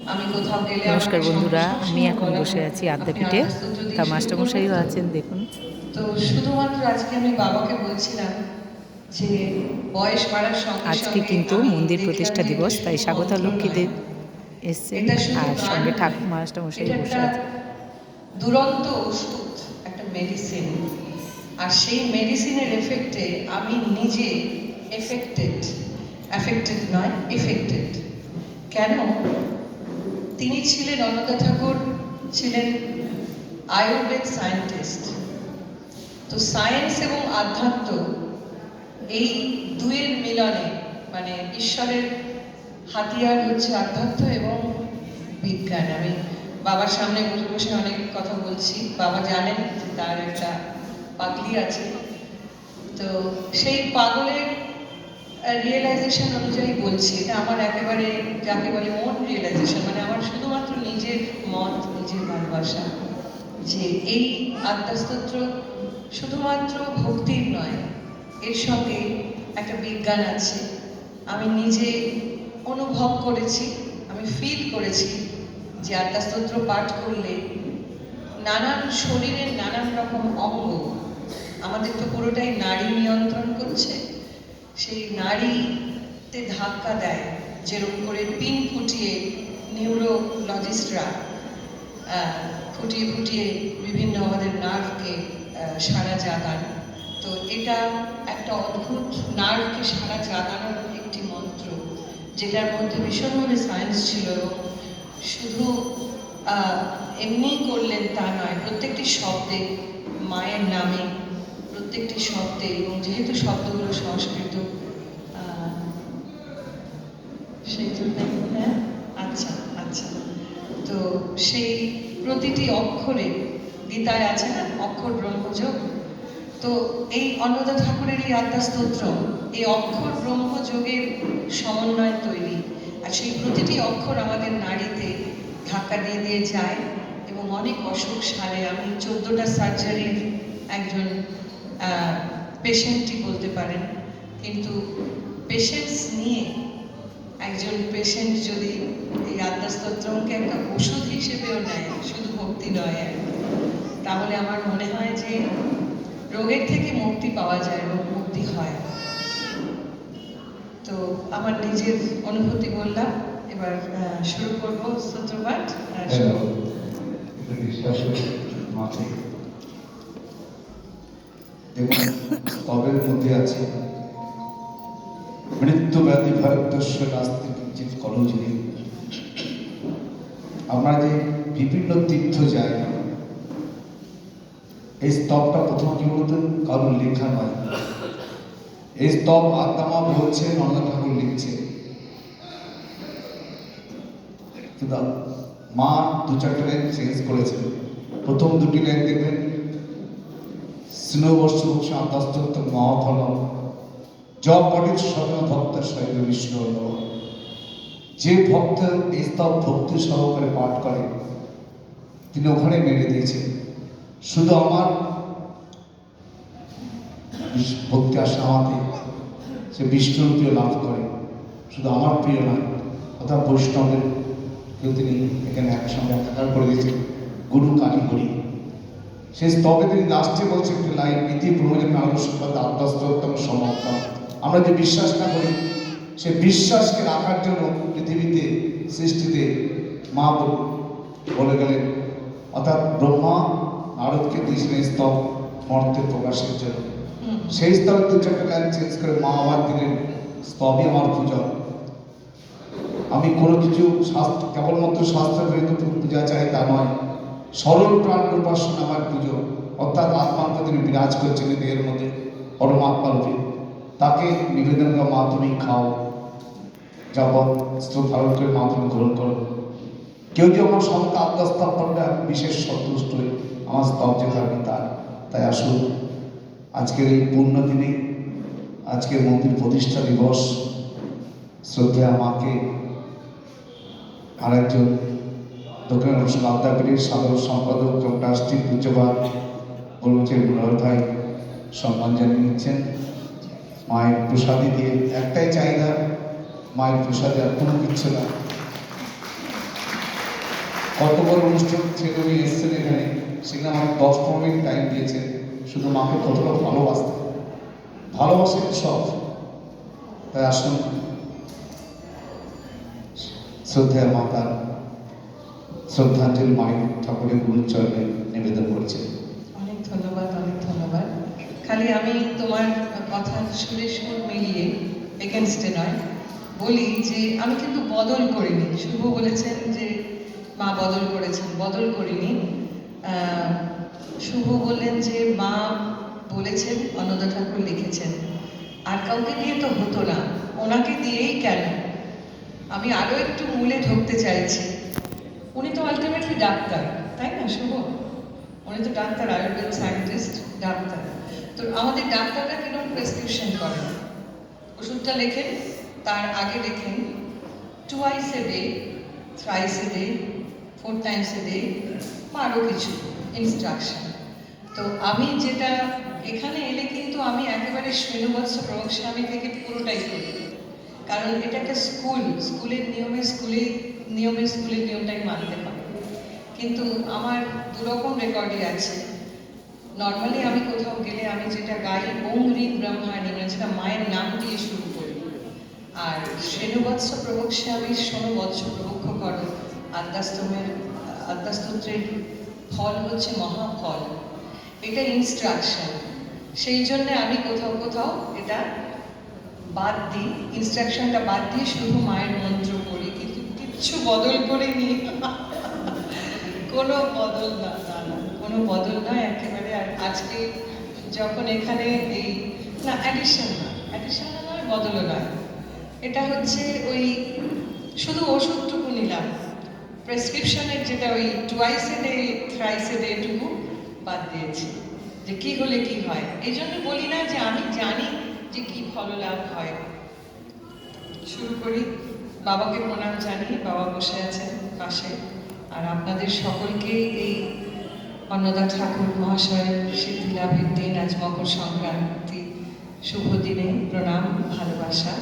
নমস্কার বন্ধুরা, আমি এখন বসে আছি আদ্যাপীঠে। তা মাস্টারমশাইও আছেন, দেখুন। তো শুধুমাত্র আজকে আমি বাবাকে বলছিলাম যে বয়স বাড়ার সঙ্গে আজকে সঙ্গে কিন্তু আমি মন্দির দেখলাম প্রতিষ্ঠা যে এটা দিবস, তাই শুধু স্বাগতা মন্ত্র নয়, লক্ষ্মীদের এসছেন এটা শুধু আর গান সঙ্গে নয়, ঠাকুর মাস্টারমশাই এটা বসে একটা আছে। দুরন্ত ওষুধ, একটা মেডিসিন। আর সেই মেডিসিনের এফেক্টে আমি নিজে অ্যাফেক্টেড নয়, এফেক্টেড। কেন? তিনি ছিলেন, অন্নদা ঠাকুর ছিলেন আয়ুর্বেদ সায়েন্টিস্ট। তো সায়েন্স এবং আধ্যাত্ম এই দুয়ের মিলনে, মানে ঈশ্বরের হাতিয়ার হচ্ছে আধ্যাত্ম এবং বিজ্ঞান। আমি বাবার সামনে বসে বসে অনেক কথা বলছি, বাবা জানেন যে তার একটা পাগলি আছে। তো সেই পাগলের রিয়েলাইজেশন অনুযায়ী বলছি, এটা আমার একেবারে যাকে বলে মন রিয়েলাইজেশন, মানে আমার শুধুমাত্র নিজের মত, নিজের ভালোবাসা, যে এই আত্মাস্তোত্র শুধুমাত্র ভক্তির নয়, এর সঙ্গে একটা বিজ্ঞান আছে। আমি নিজে অনুভব করেছি, আমি ফিল করেছি যে আত্মাস্তোত্র পাঠ করলে নানান শরীরের নানান রকম অঙ্গ, আমাদের তো পুরোটাই নাড়ি নিয়ন্ত্রণ করছে, সেই নাড়িতে ধাক্কা দেয়, যেরকম করে পিন ফুটিয়ে নিউরোলজিস্টরা ফুটিয়ে ফুটিয়ে বিভিন্ন আমাদের নার্ভকে সারা জাগান। তো এটা একটা অদ্ভুত নার্ভকে সারা জাগানোর একটি মন্ত্র, যেটার মধ্যে ভীষণভাবে সায়েন্স ছিল। এবং শুধু এমনি করলেন তা নয়, প্রত্যেকটি শব্দে মায়ের নামে, প্রত্যেকটি শব্দে, এবং যেহেতু শব্দগুলো সংস্কৃত, সেই জন্য, হ্যাঁ, আচ্ছা আচ্ছা, তো সেই প্রতিটি অক্ষরে, গীতায় আছে না অক্ষর ব্রহ্মযোগ, তো এই অন্নদা ঠাকুরের এই আত্মাস্তোত্র এই অক্ষর ব্রহ্মযোগের সমন্বয় তৈরি। আর সেই প্রতিটি অক্ষর আমাদের নাড়িতে ধাক্কা দিয়ে দিয়ে যায় এবং অনেক অসুখ সারে। আমি 14টা সার্জারির একজন পেশেন্টই বলতে পারেন, কিন্তু পেশেন্টস নিয়ে একজন পেশেন্ট যদি এই আত্মাস্তোত্রকে একটা ওষুধ হিসেবেও নেয়, শুধু ভক্তি নয়, তাহলে আমার মনে হয় যে রোগের থেকে মুক্তি পাওয়া যায়, রোগ মুক্তি হয়। তো আমার নিজের অনুভূতি বললাম, এবার শুরু করবো স্তোত্রপাঠ। দেখুন, স্তবের মধ্যে আছে মৃত্যু ব্যাধি ভারতবর্ষ নাস্তি কিঞ্চিৎ কলৌজিনী। আমরা যে বিভিন্ন তীর্থ যাই, এই স্তবটা প্রথম কি বলতে কারোর লেখা নয়। এই স্তব আত্মা বলছে, অন্নদা ঠাকুর লিখছে। কিন্তু মা 2-4 লাইন চেঞ্জ করেছেন। প্রথম 2টি লাইন দেখবেন, স্নেহবর্ষ আত্মাস্তোত্র মহাফল জব পঠিত সর্ব ভক্ত শৈব বিষ্ণু। যে ভক্ত এই স্তব ভক্তি সহকারে পাঠ করে, তিনি ওখানে মেরে দিয়েছেন। শুধু আমার ভক্তি আসা আমাকে সে বিষ্ণুর প্রিয় লাভ করে, শুধু আমার প্রিয় নয়, অর্থাৎ বৈষ্ণবের কেউ তিনি এখানে একসঙ্গে একাকার করে দিয়েছেন। গুরু কালী হরি, সেই স্তবে তিনি লাস্টে বলছে একটি লাইন, ইতি ব্রহ্মজন আলোচনা আত্মাস্তোত্তম সমাপ্তম। আমরা যে বিশ্বাস না করি, সে বিশ্বাসকে রাখার জন্য পৃথিবীতে সৃষ্টিতে মা বলে গেলেন, অর্থাৎ ব্রহ্মা নারদকে দিয়েছিলেন স্তব মর্তে প্রকাশের জন্য। সেই স্তবে 2-4 লাইন চেঞ্জ করে মা আবার দিলেন, স্তবই আমার পূজা। আমি কোনো কিছু শাস্ত্র, কেবলমাত্র শাস্ত্র বিরুদ্ধ পূজা চাই তা নয়, সরল প্রাণ উপাসনা আমার পুজো। অর্থাৎ আত্মাকে তিনি বিরাজ করছেন দেহের মধ্যে, পরমাত্মা রূপে। তাকে নিবেদন করা, মা তুমি খাও, যা বস্ত্র ধারণ করে মা তুমি গ্রহণ করো। কেউ যে আমার সঙ্গে আত্মস্তব করবে, বিশেষ সন্তুষ্ট হয়ে আমার স্তব যে থাকবে তার। তাই আসুন আজকের এই পূর্ণ দিনে, আজকের মন্দির প্রতিষ্ঠা দিবস, শ্রদ্ধেয়া মাকে আরেকজন দক্ষিণ আদ্যাপীঠের সাধারণ সম্পাদক ট্রাস্টির পূজ্যপাঠ বলছেন রয় ভাই সম্মান জানিয়ে নিচ্ছেন। মায়ের প্রসাদী দিয়ে একটাই চাহিদা, মায়ের প্রসাদে আর কোনো কিচ্ছু না। কত বড় অনুষ্ঠান ছেলে উনি এসেছেন এখানে, সেখানে আমার 10-15 মিনিট টাইম দিয়েছেন শুধু মাকে কতটা ভালোবাসতে, ভালোবাসেন সব। তাই আসুন শ্রদ্ধা মাতার শ্রদ্ধাঞ্জলি মায়ের ঠাকুরের গুরুচরণে নিবেদন করছেন। অনেক ধন্যবাদ, অনেক ধন্যবাদ। খালি আমি তোমার কথা সুরে সুর মিলিয়ে এগেনস্টে নয় বলি যে আমি কিন্তু বদল করিনি। শুভ বলেছেন যে মা বদল করেছেন, বদল করিনি। শুভ বললেন যে মা বলেছেন, অন্নদা ঠাকুর লিখেছেন, আর কাউকে দিয়ে তো হতো না, ওনাকে দিয়েই কেন। আমি আরো একটু মূলে ঢুকতে চাইছি। উনি তো আলটিমেটলি ডাক্তার, তাই না শুভ? উনি তো ডাক্তার, আয়ুর্বেদ সায়েন্টিস্ট, ডাক্তার। তো আমাদের ডাক্তাররা কিরকম প্রেসক্রিপশন করেন? ওষুধটা লেখেন, তার আগে লেখেন twice a day, thrice a day, 4 Times a day, বা আরও কিছু ইনস্ট্রাকশন। তো আমি যেটা এখানে এলে কিন্তু আমি একেবারে শ্রীনিবাস প্রভাবস্বামী থেকে পুরোটাই করি, কারণ এটা একটা স্কুলের নিয়মটাই মানতে হবে। কিন্তু আমার দুরকম রেকর্ডই আছে। নর্মালি আমি কোথাও গেলে আমি যেটা গাই ওম হ্রিং ব্রহ্মাণী, মানে যেটা মায়ের নাম দিয়ে শুরু করি। আর শ্রেণুবৎস প্রভোক্ষ্যামি শোনো বৎস প্রভক্ষ করো, আদ্যাস্তোত্রের ফল হচ্ছে মহাফল, এটা ইনস্ট্রাকশন। সেই জন্য আমি কোথাও কোথাও এটা বাদ দিই, ইনস্ট্রাকশনটা বাদ দিয়ে শুধু মায়ের মন্ত্র করি, কিন্তু কিচ্ছু বদল করিনি। কোনো বদল না, কোনো বদল নয় একেবারে। আর আজকে যখন এখানে এই না অ্যাডিশন নয়, বদলও নয়, এটা হচ্ছে ওই শুধু ওষুধটুকু নিলাম, প্রেসক্রিপশনের যেটা ওই twice a day, thrice a day টুকু বাদ দিয়েছি, যে কি হলে কি হয়। এই জন্য বলি না যে আমি জানি যে কি ফললাভ হয়। শুরু করি। বাবাকে প্রণাম জানিয়ে, বাবা বসে আছেন পাশে। আর আপনাদের সকলকে এই অন্নদা ঠাকুর মহাশয়ের সিদ্ধি লাভের দিন, আজ মকর সংক্রান্তি, শুভ দিনে প্রণাম, ভালোবাসা।